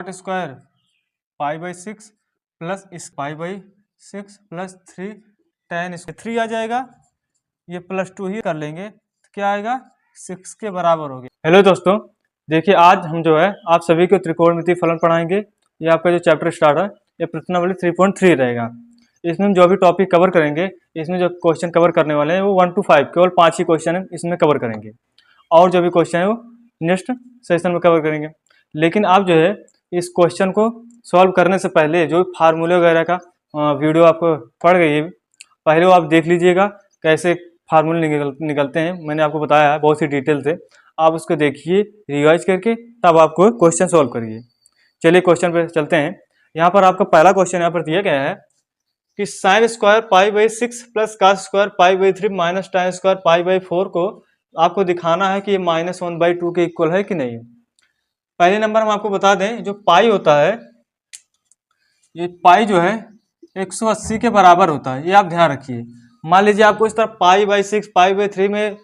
Square pi by 6 plus इस पाई by 6 plus 3 tan square 3 आ जाएगा, ये प्लस 2 ही कर लेंगे तो क्या आएगा 6 के बराबर हो गया। हेलो दोस्तों, देखिए आज हम जो है आप सभी को त्रिकोणमितीय फलन पढ़ाएंगे। ये आपका जो चैप्टर स्टार्ट है ये प्रश्नावली 3.3 रहेगा। इसमें हम जो भी टॉपिक कवर करेंगे, इसमें जो क्वेश्चन कवर करने वाले हैं वो 1 to 5 केवल 5 ही क्वेश्चन है इसमें कवर करेंगे, और जो भी क्वेश्चन है वो नेक्स्ट सेशन में कवर करेंगे। लेकिन आप जो है इस क्वेश्चन को सॉल्व करने से पहले जो फार्मूले वगैरह का वीडियो आपको पड़ गई है, पहले वो आप देख लीजिएगा कैसे फार्मूले निकलते हैं। मैंने आपको बताया है बहुत ही डिटेल से, आप उसको देखिए रिवाइज करके तब आपको क्वेश्चन सॉल्व करिए। चलिए क्वेश्चन पे चलते हैं। यहाँ पर आपका पहला क्वेश्चन यहाँ पर दिया गया है कि sine square pi by 6 plus cos square pi by 3 minus tan square pi by 4 को आपको दिखाना है कि ये -1/2 के इक्वल है कि नहीं। पहले नंबर हम आपको बता दें, जो पाई होता है ये पाई जो है 180 के बराबर होता है, ये आप ध्यान रखिए। मान लीजिए आपको इस तरह पाई बाई 6 पाई बाई 3 में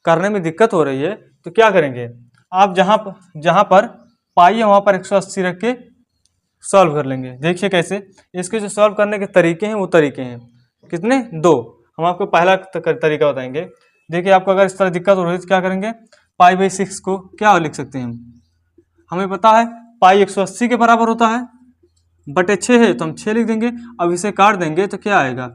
करने में दिक्कत हो रही है तो क्या करेंगे, आप जहाँ पर पाई है वहाँ पर 180 रख के सॉल्व कर लेंगे। देखिए कैसे, इसके जो सॉल्व करने के तरीके हैं वो तरीके हैं कितने, 2। हम आपको पहला तरीका बताएंगे। देखिए आपको अगर इस तरह दिक्कत हो रही है तो क्या करेंगे, पाई बाई 6 को क्या लिख सकते हैं हमें पता है पाई 180 के बराबर होता है, बटे 6 है तो हम 6 लिख देंगे। अब इसे काट देंगे तो क्या आएगा,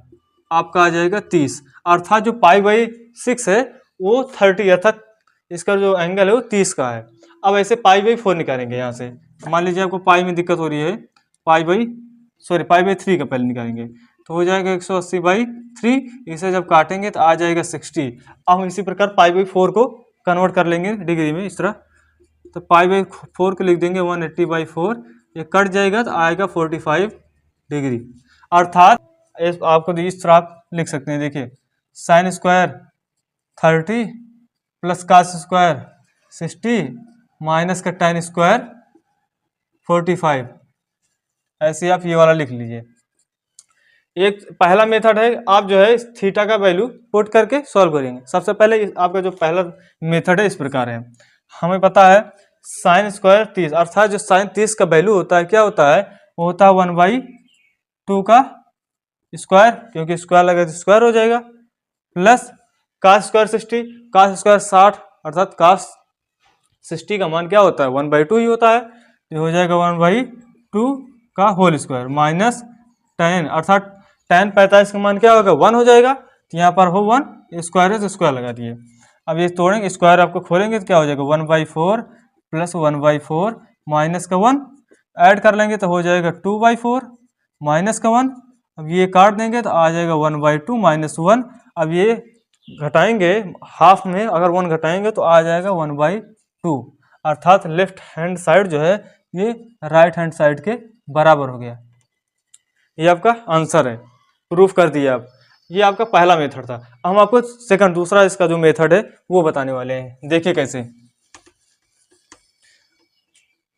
आपका आ जाएगा 30, अर्थात जो पाई बाई 6 है वो 30, अर्थात इसका जो एंगल है वो 30 का है। अब ऐसे पाई बाई 4 निकालेंगे। यहाँ से मान लीजिए आपको पाई में दिक्कत हो रही है, पाई बाई 3 का पहले निकालेंगे तो हो जाएगा 180/3, इसे जब काटेंगे तो आ जाएगा 60। अब हम इसी प्रकार पाई बाई 4 को कन्वर्ट कर लेंगे डिग्री में इस तरह, तो पाई बाई 4 को लिख देंगे 180/4, ये कट जाएगा तो आएगा 45 डिग्री। अर्थात आपको इस तरह आप लिख सकते हैं। देखिए sine square 30 plus cos square 60 minus का tan स्क्वायर 45, ऐसे आप ये वाला लिख लीजिए। एक पहला मेथड है, आप जो है थीटा का वैल्यू पुट करके सॉल्व करेंगे। सबसे पहले आपका जो पहला मेथड है इस प्रकार है, हमें पता है साइन स्क्वायर 30, अर्थात जो साइन 30 का वैल्यू होता है क्या होता है, वो होता है 1/2 का स्क्वायर, क्योंकि स्क्वायर लगा तो स्क्वायर हो जाएगा, plus cos square 60, cos square 60, अर्थात कास 60 का मान क्या होता है 1/2 ही होता है, ये हो जाएगा 1/2 का होल स्क्वायर, माइनस tan, अर्थात tan 45 का मान क्या होगा 1 हो जाएगा, तो यहाँ पर हो 1, स्क्वायर है तो स्क्वायर लगा दिए। अब ये तोड़ेंगे, स्क्वायर आपको खोलेंगे तो क्या हो जाएगा 1/4 प्लस 1/4 माइनस का 1, ऐड कर लेंगे तो हो जाएगा 2/4 माइनस का 1। अब ये काट देंगे तो आ जाएगा 1/2 माइनस 1। अब ये घटाएंगे हाफ में, अगर 1 घटाएंगे तो आ जाएगा 1/2, अर्थात लेफ्ट हैंड साइड जो है ये राइट हैंड साइड के बराबर हो गया। ये आपका आंसर है, प्रूफ कर दिया आप। ये आपका पहला मेथड था। हम आपको दूसरा इसका जो मेथड है वो बताने वाले हैं। देखिए कैसे,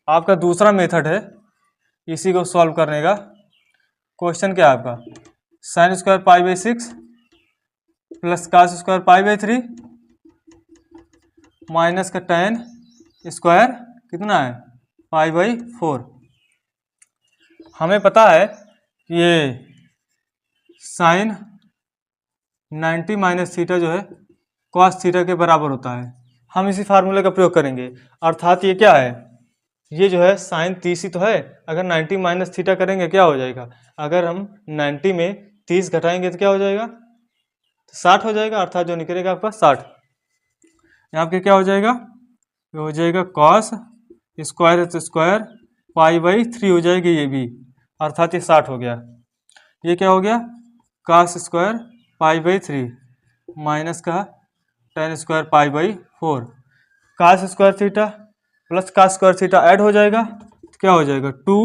आपका दूसरा मेथड है इसी को सॉल्व करने का। क्वेश्चन क्या है आपका, sine square pi by 6 plus cos square pi by 3 minus का tan स्क्वायर कितना है पाई बाई 4। हमें पता है कि ये साइन 90 माइनस थीटा जो है कॉस थीटा के बराबर होता है। हम इसी फार्मूले का प्रयोग करेंगे, अर्थात ये क्या है, ये जो है साइन 30 ही तो है, अगर 90 माइनस थीटा करेंगे क्या हो जाएगा, अगर हम 90 में 30 घटाएंगे तो क्या हो जाएगा 60 हो जाएगा, अर्थात जो निकलेगा आपका 60। यहाँ पे क्या हो जाएगा, ये हो जाएगा कॉस स्क्वायर तो स्क्वायर पाई बाई 3 हो जाएगी ये भी, अर्थात ये 60 हो गया। ये क्या हो गया cos square pi by 3 minus का tan square pi by 4, cos square theta plus cos square theta add हो जाएगा तो क्या हो जाएगा 2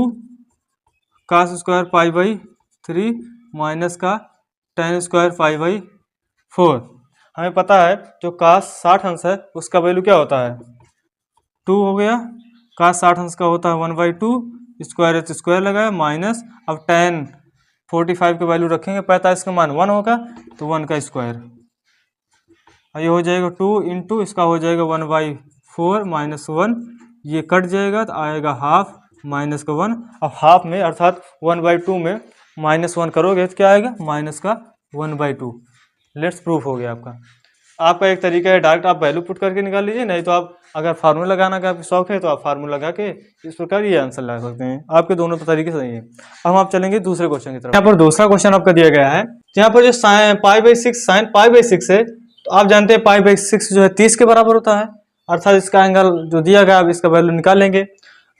cos square pi by 3 minus का tan स्क्वायर पाई बाई 4। हमें पता है जो कास 60 अंश है उसका वैल्यू क्या होता है 2 हो गया, कास 60 अंश का होता है 1/2, स्क्वायर है तो स्क्वायर लगाया, माइनस अब tan 45 का वैल्यू रखेंगे, 45 का मान 1 होगा तो 1 का स्क्वायर, ये हो जाएगा 2 इंटू इसका हो जाएगा 1/4 माइनस 1, ये कट जाएगा तो आएगा हाफ माइनस का 1। अब हाफ में अर्थात 1/2 में -1 करोगे तो क्या आएगा, माइनस का 1/2। लेट्स प्रूफ हो गया आपका। आपका एक तरीका है डायरेक्ट आप वैल्यू पुट करके निकाल लीजिए, नहीं तो आप अगर फार्मूला लगाना का आपको शौक है तो आप फार्मूला लगा के इस प्रकार ये आंसर लगा सकते हैं। आपके दोनों तरीके सही है। अब आप चलेंगे दूसरे क्वेश्चन की तरफ। यहाँ पर दूसरा क्वेश्चन आपका दिया गया है, यहाँ पर जो π/6 sin π/6 है, तो आप जानते हैं π/6 जो है 30 के बराबर होता है, अर्थात इसका एंगल जो दिया गया आप इसका वैल्यू निकाल लेंगे।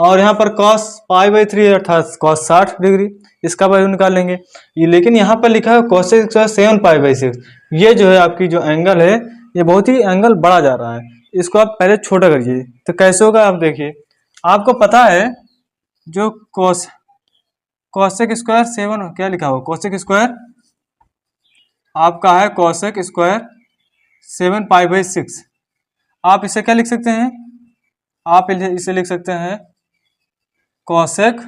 और यहाँ पर cos π/3 अर्थात cos 60 डिग्री, इसका वैल्यू निकाल लेंगे। ये लेकिन यहाँ पर लिखा है cosec स्क्वायर 7 π/6, ये जो है आपकी जो एंगल है ये बहुत ही एंगल बड़ा जा रहा है, इसको आप पहले छोटा करिए। तो कैसे होगा आप देखिए, आपको पता है जो cosec स्क्वायर 7 क्या लिखा हुआ, cosec स्क्वायर आपका है cosec स्क्वायर 7 π/6। आप इसे क्या लिख सकते हैं, आप इसे लिख सकते हैं cosec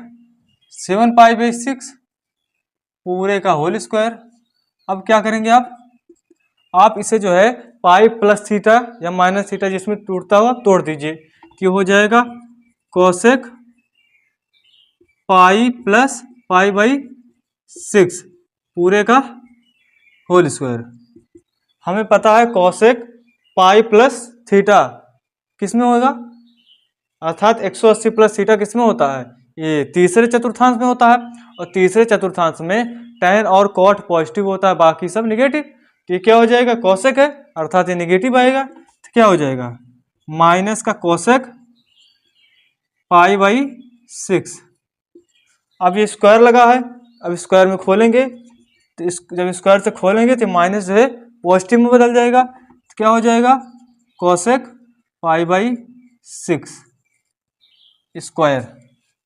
7 π/6 पूरे का होल स्क्वायर। अब क्या करेंगे आप इसे जो है पाई प्लस थीटा या माइनस थीटा जिसमें टूटता हुआ तोड़ दीजिए, कि हो जाएगा cosec पाई प्लस π/6 पूरे का होल स्क्वायर। हमें पता है cosec पाई प्लस थीटा किस में होगा, अर्थात 180 प्लस थीटा किस में होता है, ये तीसरे चतुर्थांश में होता है। और तीसरे चतुर्थांश में tan और cot पॉजिटिव होता है, बाकी सब निगेटिव। तो ये क्या हो जाएगा, cosec है अर्थात ये निगेटिव आएगा, तो क्या हो जाएगा माइनस का cosec π/6। अब ये स्क्वायर लगा है, अब स्क्वायर में खोलेंगे तो जब स्क्वायर से खोलेंगे तो माइनस जो है पॉजिटिव में बदल जाएगा, तो क्या हो जाएगा cosec π/6 स्क्वायर,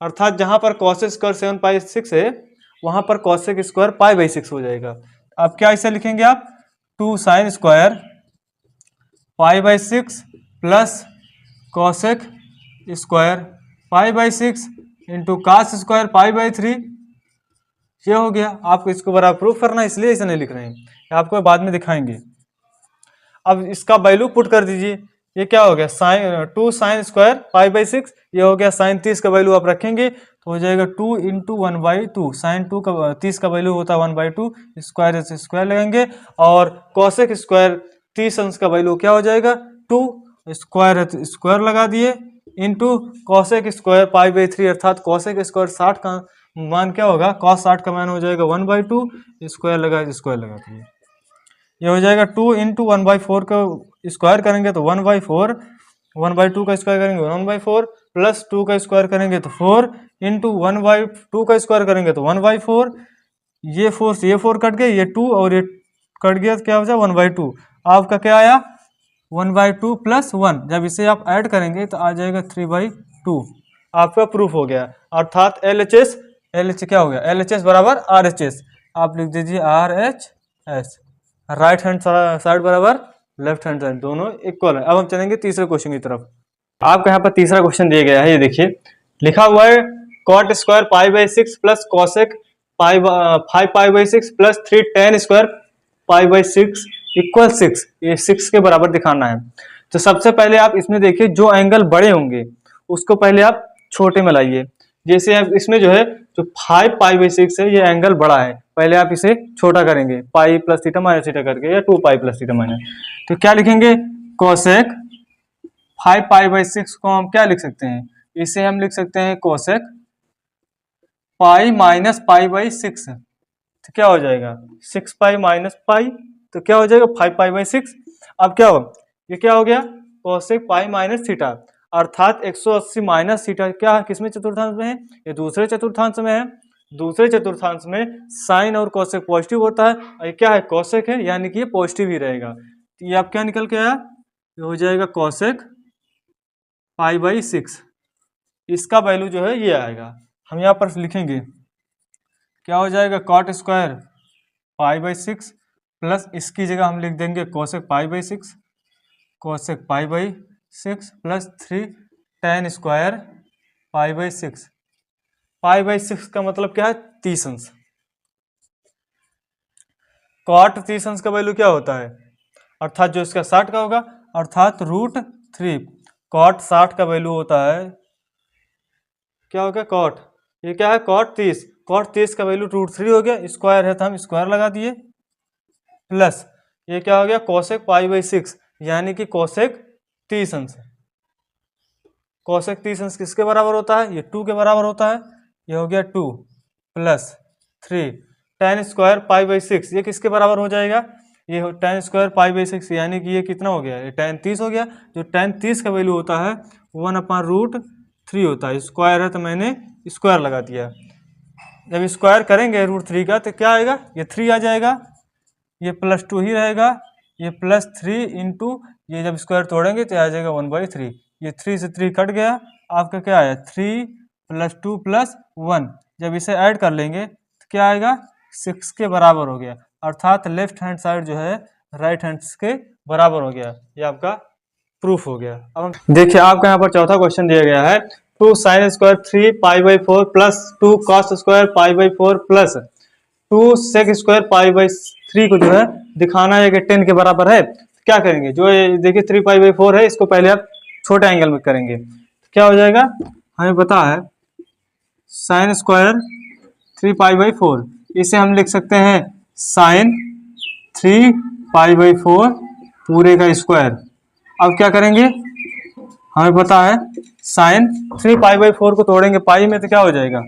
अर्थात जहां पर cosec स्क्वायर 7/6 है वहां पर cosec स्क्वायर π/6 हो जाएगा। अब क्या इसे लिखेंगे आप 2 sin square π/6 plus cosec square π/6 into cos square π/3, ये हो गया। आपको इसको बराबर प्रूफ करना है इसलिए इसे नहीं लिख रहे हैं, आपको बाद में दिखाएंगे। अब इसका वैल्यू पुट कर दीजिए, ये क्या हो गया 2 sin स्क्वायर π/6, ये हो गया sin 30 का वैल्यू आप रखेंगे तो हो जाएगा 2 इंटू 1/2। sin 2 का 30 का वैल्यू होता है 1/2, स्क्वायर से स्क्वायर लगेंगे। और cosec स्क्वायर 30 अंश का वैल्यू क्या हो जाएगा 2, स्क्वायर स्क्वायर लगा दिए इंटू cosec स्क्वायर π/3 अर्थात cosec स्क्वायर 60 का मान क्या होगा, cos 60 का मान हो जाएगा 1/2, स्क्वायर लगा दिए, ये हो जाएगा 2 इंटू 1/4 का स्क्वायर करेंगे तो 1/4, 1/2 का स्क्वायर करेंगे 1/4, प्लस 2 का स्क्वायर करेंगे तो 4 इंटू 1/2 का स्क्वायर करेंगे तो 1/4, ये 4 से ये 4 कट गए, ये 2 और ये कट गया तो क्या हो जाए 1/2। आपका क्या आया 1/2 प्लस 1, जब इसे आप ऐड करेंगे तो आ जाएगा 3/2। आपका प्रूफ हो गया, अर्थात LHS क्या हो गया, LHS बराबर RHS। आप लिख दीजिए RHS, राइट हैंड साइड बराबर लेफ्ट हैंड साइड, दोनों इक्वल है। अब हम चलेंगे तीसरे क्वेश्चन की तरफ। आपका यहाँ पर तीसरा क्वेश्चन दिया गया है, ये देखिए लिखा हुआ है cot square π/6 plus cosec 5π/6 plus 3 tan square π/6 equal 6, ये 6 के बराबर दिखाना है। तो सबसे पहले आप इसमें देखिए जो एंगल बड़े होंगे उसको पहले आप छोटे में लाइए। जैसे आप इसमें जो है जो 5π/6 है ये एंगल बड़ा है, पहले आप इसे छोटा करेंगे pi plus theta minus theta करके, या 2 पाई प्लस थीटा माइनस, तो क्या लिखेंगे cosec 5π/6 को हम क्या लिख सकते हैं, इसे हम लिख सकते हैं cosec पाई माइनस π/6, तो क्या हो जाएगा 6 पाई माइनस पाई, तो क्या हो जाएगा 5π/6। अब क्या हो, ये क्या हो गया cosec पाई माइनस थीटा, अर्थात 180 माइनस थीटा क्या है, किसमें चतुर्थांश में है, ये दूसरे चतुर्थांश में है। दूसरे चतुर्थांश में साइन और cosec पॉजिटिव होता है, और ये क्या है cosec है, यानी कि ये पॉजिटिव ही रहेगा। तो ये आप क्या निकल के आया, ये हो जाएगा cosec π/6, इसका वैल्यू जो है ये आएगा। हम यहाँ पर लिखेंगे क्या हो जाएगा cot स्क्वायर π/6 प्लस इसकी जगह हम लिख देंगे cosec π/6, cosec π/6 plus 3 tan square π/6। π/6 का मतलब क्या है 30 अंश, cot 30 अंश का वैल्यू क्या होता है, अर्थात जो इसका 60 का होगा, अर्थात √3 cot 60 का वैल्यू होता है क्या हो गया कॉट, ये क्या है कॉट 30, कॉट 30 का वैल्यू √3 हो गया, स्क्वायर है तो हम स्क्वायर लगा दिए, प्लस ये क्या हो गया कोसेक π/6 यानी कि कोसेक 30 अंश, कोसेक 30 अंश किसके बराबर होता है, ये 2 के बराबर होता है, ये हो गया 2 प्लस 3 tan स्क्वायर π/6 ये किसके बराबर हो जाएगा, ये tan स्क्वायर π/6 यानी कि ये कितना हो गया, ये tan 30 हो गया, जो tan 30 का वैल्यू होता है 1/√3 होता है, स्क्वायर है तो मैंने स्क्वायर लगा दिया, जब स्क्वायर करेंगे √3 का तो क्या आएगा, ये 3 आ जाएगा, ये +2 ही रहेगा, ये +3 इंटू ये जब स्क्वायर तोड़ेंगे तो आ जाएगा 1/3, ये 3 से 3 कट गया, आपका क्या आया 3 + 2 + 1, जब इसे ऐड कर लेंगे तो क्या आएगा 6 के बराबर हो गया, अर्थात लेफ्ट हैंड साइड जो है राइट हैंड के बराबर हो गया, ये आपका प्रूफ हो गया। अब देखिए आपका यहाँ पर चौथा क्वेश्चन दिया गया है 2 sin square 3 π/4 plus 2 cos square π/4 plus 2 sec square π/3 को जो है दिखाना है कि 10 के बराबर है, तो क्या करेंगे, जो ये देखिए 3 π/4 है इसको पहले आप छोटे एंगल में करेंगे, तो क्या हो जाएगा, हमें पता है साइन स्क्वायर 3 π/4 इसे हम लिख सकते हैं साइन 3 π/4 पूरे का स्क्वायर। अब क्या करेंगे, हमें पता है साइन 3 π/4 को तोड़ेंगे पाई में तो क्या हो जाएगा,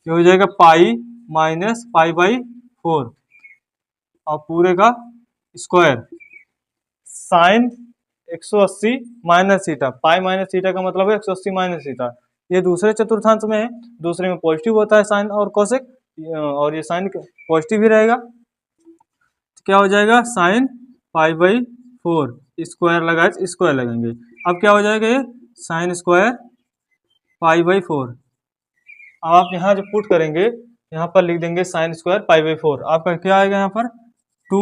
ये हो जाएगा पाई माइनस π/4 और पूरे का square sine 180 minus theta, pi minus theta का मतलब है 180 माइनस थीटा, ये दूसरे चतुर्थांश में है, दूसरे में पॉजिटिव होता है साइन और कोसेक, और ये साइन पॉजिटिव ही रहेगा, तो क्या हो जाएगा साइन π/4 स्क्वायर लगा स्क्वायर लगेंगे, अब क्या हो जाएगा ये साइन स्क्वायर π/4, अब आप यहाँ जो पुट करेंगे यहाँ पर लिख देंगे साइन स्क्वायर π/4, आपका क्या आएगा यहाँ पर 2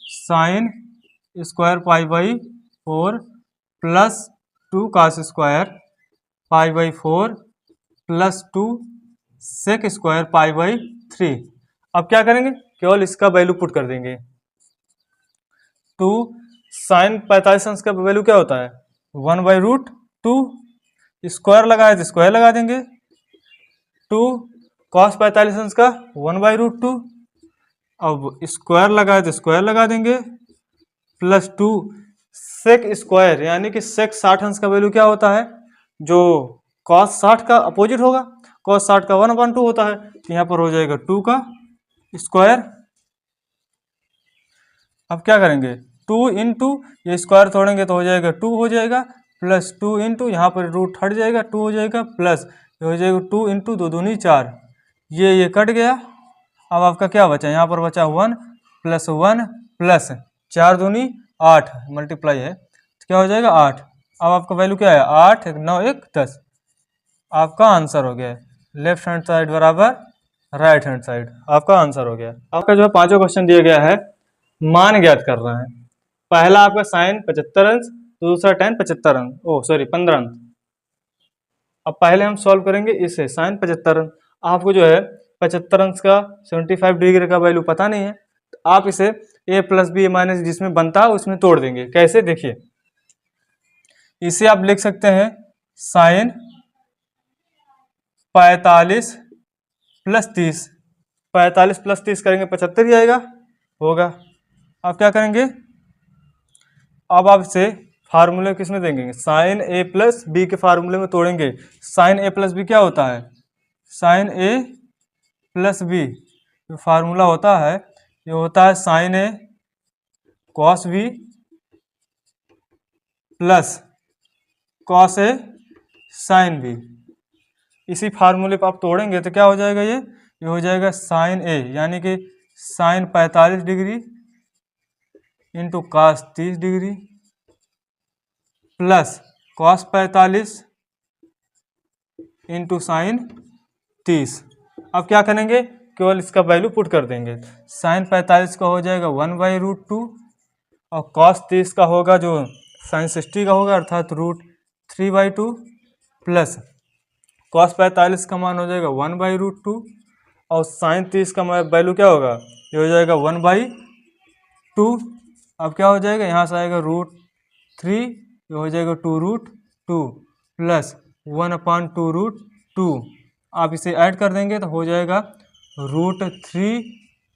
sine square π/4 plus 2 cos square π/4 plus 2 sec square π/3। अब क्या करेंगे, केवल इसका वैल्यू पुट कर देंगे, 2 साइन 45 अंश का वैल्यू क्या होता है 1/√2, स्क्वायर लगाए तो स्क्वायर लगा देंगे, 2 cos 45 अंश का 1/√2, अब स्क्वायर लगाए तो स्क्वायर लगा देंगे, प्लस 2 सेक स्क्वायर यानी कि सेक 60 अंश का वैल्यू क्या होता है, जो cos 60 का अपोजिट होगा, cos 60 का 1/2 होता है, तो यहाँ पर हो जाएगा 2 का स्क्वायर। अब क्या करेंगे 2 इंटू ये स्क्वायर तोड़ेंगे तो हो जाएगा 2 हो जाएगा, प्लस 2 इंटू यहाँ पर रूट हट जाएगा 2 हो जाएगा, प्लस ये हो जाएगा 2 इंटू 2 दूनी 4, ये कट गया, अब आपका क्या बचा, यहाँ पर बचा 1 प्लस 1 प्लस 4 दूनी 8 मल्टीप्लाई है तो क्या हो जाएगा 8, अब आपका वैल्यू क्या है 8 9 1 10, आपका आंसर हो गया, लेफ्ट हैंड साइड बराबर राइट हैंड साइड, आपका आंसर हो गया। आपका जो है पांचवा क्वेश्चन दिया गया है मान ज्ञात कर रहा है, पहला आपका साइन 75 अंश, दूसरा tan 75 अंश, 15 अंश। अब पहले हम सॉल्व करेंगे इसे साइन 75 अंश, आपको जो है 75 अंश का 75 डिग्री का वैल्यू पता नहीं है, तो आप इसे a + b माइनस जिसमें बनता है उसमें तोड़ देंगे, कैसे देखिए, इसे आप लिख सकते हैं साइन 45 + 30, 45 + 30 करेंगे 75 ही आएगा होगा। अब क्या करेंगे, अब आप इसे फार्मूले किसमें देंगे, साइन a + b के फार्मूले में तोड़ेंगे, साइन a + b क्या होता है, साइन a + b जो फार्मूला होता है ये होता है sine a cos b plus cos a sine b, इसी फार्मूले पर आप तोड़ेंगे तो क्या हो जाएगा, ये हो जाएगा साइन a यानी कि sine 45 degree into cos 30 degree plus cos 45 into sine 30। अब क्या करेंगे, केवल इसका वैल्यू पुट कर देंगे, साइन 45 का हो जाएगा 1/√2 और cos 30 का होगा जो साइन 60 का होगा अर्थात √3/2 प्लस cos 45 का मान हो जाएगा 1/√2 और साइन 30 का वैल्यू क्या होगा, ये हो जाएगा 1/2। अब क्या हो जाएगा, यहाँ से आएगा √3, ये हो जाएगा 2√2 प्लस 1/2√2 आप इसे ऐड कर देंगे तो हो जाएगा √3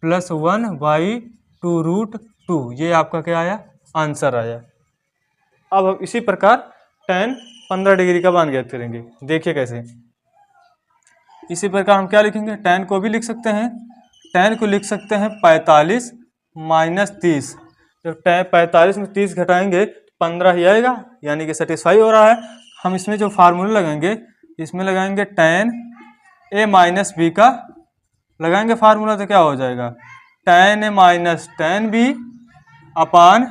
+ 1/2√2। ये आपका क्या आया, आंसर आया। अब हम इसी प्रकार tan 15 डिग्री का मान ज्ञात करेंगे। देखिए कैसे, इसी प्रकार हम क्या लिखेंगे, tan को भी लिख सकते हैं, tan को लिख सकते हैं 45 - 30। जब 45 में 30 घटाएंगे 15 ही आएगा, यानी कि सेटिस्फाई हो रहा है। हम इसमें जो फार्मूला लगाएंगे, इसमें लगाएंगे tan a - b का लगाएंगे फार्मूला, तो क्या हो जाएगा, tan a - tan b अपान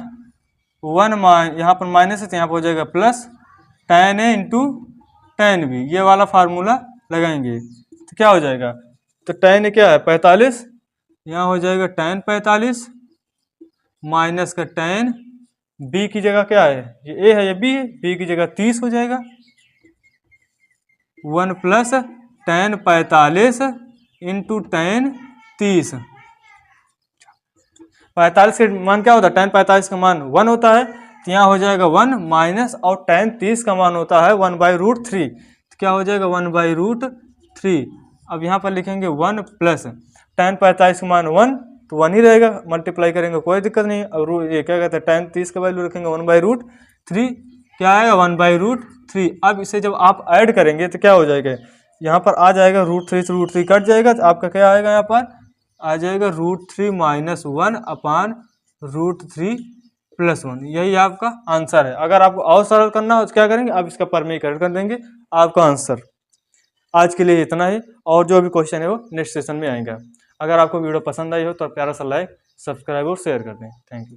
1 यहाँ पर माइनस है तो यहाँ पर हो जाएगा plus tan a × tan b। ये वाला फार्मूला लगाएंगे तो क्या हो जाएगा, तो tan a क्या है 45, यहाँ हो जाएगा tan 45 माइनस का tan b की जगह क्या है, ये a है, ये b है, b की जगह 30 हो जाएगा, 1 + tan 45 × tan 30। 45 का मान क्या होता है, tan 45 का मान 1 होता है, तो यहाँ हो जाएगा 1 माइनस, और tan 30 का मान होता है 1/√3, तो क्या हो जाएगा 1/√3। अब यहाँ पर लिखेंगे 1 + tan 45 का मान 1, तो 1 ही रहेगा, मल्टीप्लाई करेंगे कोई दिक्कत नहीं। और ये क्या कहते हैं, tan 30 का वैल्यू रखेंगे 1/√3, क्या आएगा 1/√3। अब इसे जब आप ऐड करेंगे तो क्या हो जाएगा, यहाँ पर आ जाएगा √3 से √3 कट जाएगा, तो आपका क्या आएगा, यहाँ पर आ जाएगा √3 - 1 अपान √3 + 1। यही आपका आंसर है। अगर आपको और सरल करना हो तो क्या करेंगे, आप इसका परमीकरण कर देंगे, आपका आंसर। आज के लिए इतना ही, और जो भी क्वेश्चन है वो नेक्स्ट सेशन में आएगा। अगर आपको वीडियो पसंद आई हो तो प्यारा सा लाइक, सब्सक्राइब और शेयर कर दें। Thank you.